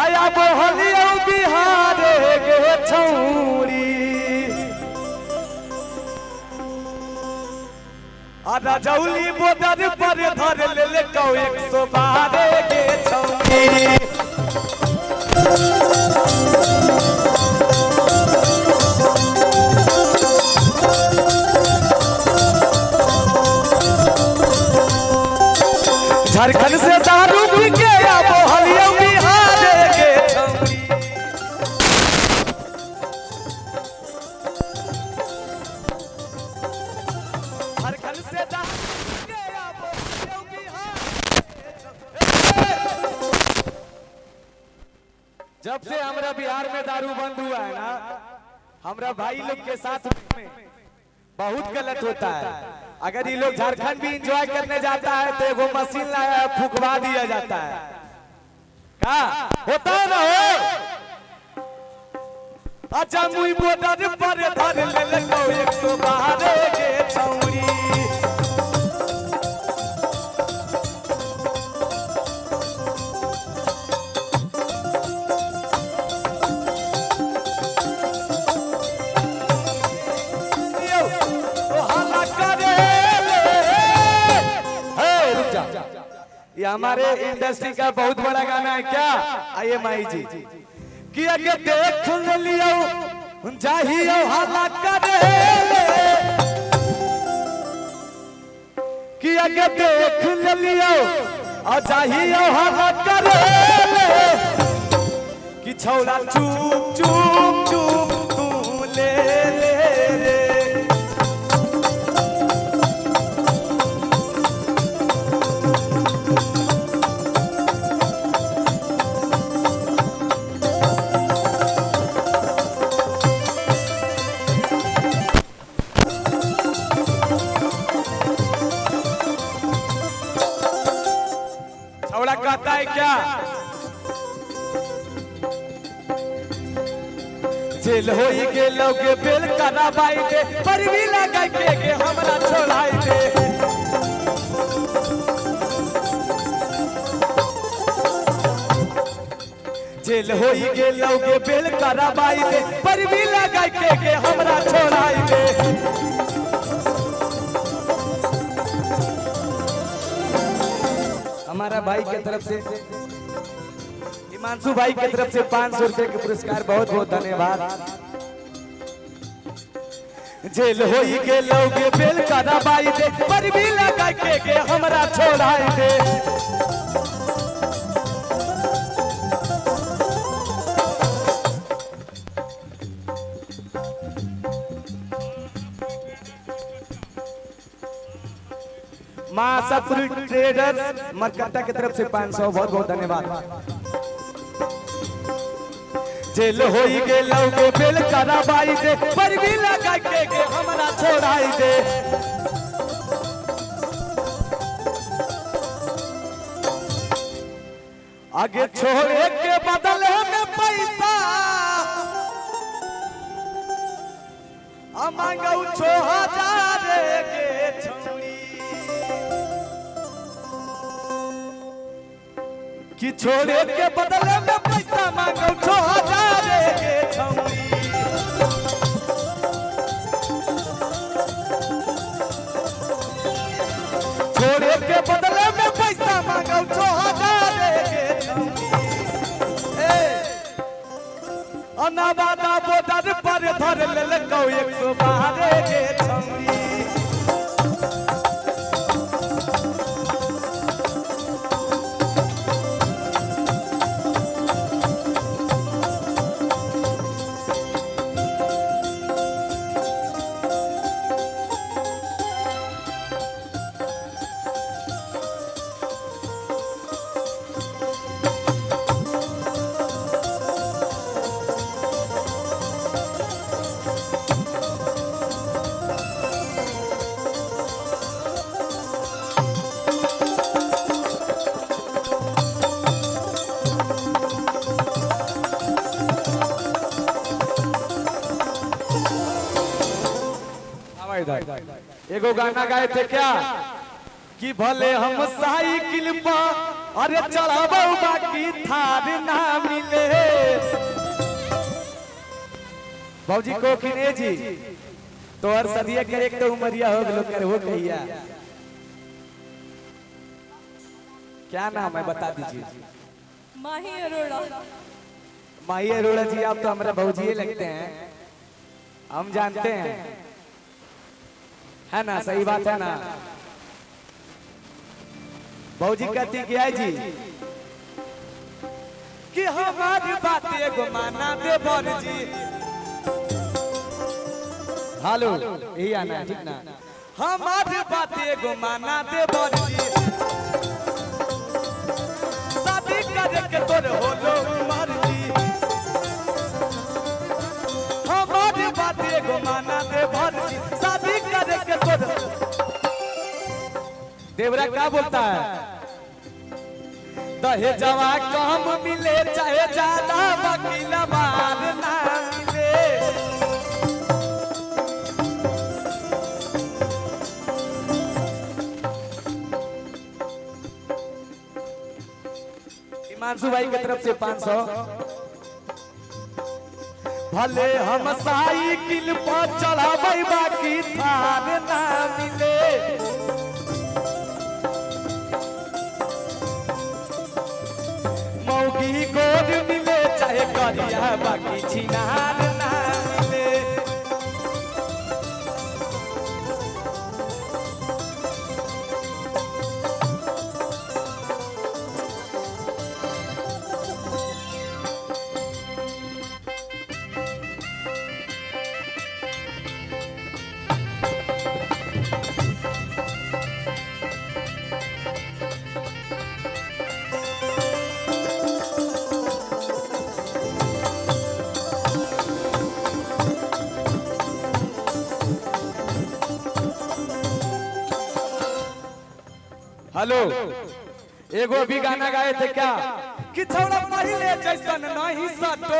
आया बहलियो बिहार गे छौरी आधा जौली बॉर्डर पर धर ले कौ 112 गे छौरी झारखंड से दारू पी के अब हलियो बिहार गे छौरी झारखंड से दारू पी के अब हलियो बिहार जब से हमरा बिहार में दारू बंद हुआ है ना हमरा भाई लोग के साथ में बहुत गलत होता है। अगर ये लोग झारखंड भी एंजॉय करने जाता है तो एगो मशीन लाया फुकवा दिया जाता है। क्या होता है ना हो अच्छा मुई बॉर्डर पर धर ले कौ 112 गे छौरी ये हमारे इंडस्ट्री का बहुत बड़ा गाना है क्या आइए माई जी कि अगे देख लियो चाहिए हाला करे कि अगे देख लियो और चाहिए हाला करे कि छौड़ा चुप चुप चुप तू ले ले कहता है क्या जेल हो के लोग बेल कराबाई दे पर भी लगा के हमरा छोड़ाई दे जेल हो के लोग बेल कराबाई दे पर भी लगा के हमरा छोड़ाई दे हमारा भाई की तरफ से हिमांशु भाई की तरफ से 500 रुपए के पुरस्कार बहुत बहुत धन्यवाद। जेल हो के लोग बेल कराबाई दे पर भी लगा के हमरा छोड़ाई दे मां सतपुर ट्रेडर्स मरकट्टा की तरफ से 500 बहुत बहुत धन्यवाद। जेल हो के लोग बेल कराबाई दे पर भी लगा के हमरा छोड़ाई दे आगे छोड़े के बदले में पैसा मांगू 6000 गे छौरी कि छोड़े के बदले में पैसा मांगो 6000 गे छौरी छोड़े के बदले में पैसा मांगो 6000 गे छौरी अनाबादा बॉर्डर पर धर ले कौ 112 गे छौरी एगो गाना गाए थे क्या कि भले हम साइकिल पर अरे चढ़ाबो बाकी थार ना मिले भौजी को किने जी तो हर सदिया करे तो उमरिया हो गलो कर हो कहिया क्या नाम है बता दीजिए। माही अरोड़ा। माही अरोड़ा जी आप तो हमारा भौजी लगते हैं, हम जानते हैं, है ना? सही बात है ना? भौजी कहती क्या है जी कि हमारी बात एगो माना दे बर जी। हेलो यही आना है ठीक ना? हमारी बात एगो माना दे बर जी, शादी करे के तोर होलो उमर जी। हमारी बात एगो माना दे बर जी, शादी करे के तोर। देवरा क्या बोलता है? दहेजवा कम मिले चाहे ज्यादा वकील मार ना मिले। हिमांशु भाई की तरफ से 500। भले हम साइकिल पर चढ़ावे बाकी थार ना मिले। मौगी गोद मिले चाहे करिया बाकी छिनार ना मिले। हेलो एगो भी गाना गाए थे क्या कि छोड़ा पहले जैसन नहीं सटो।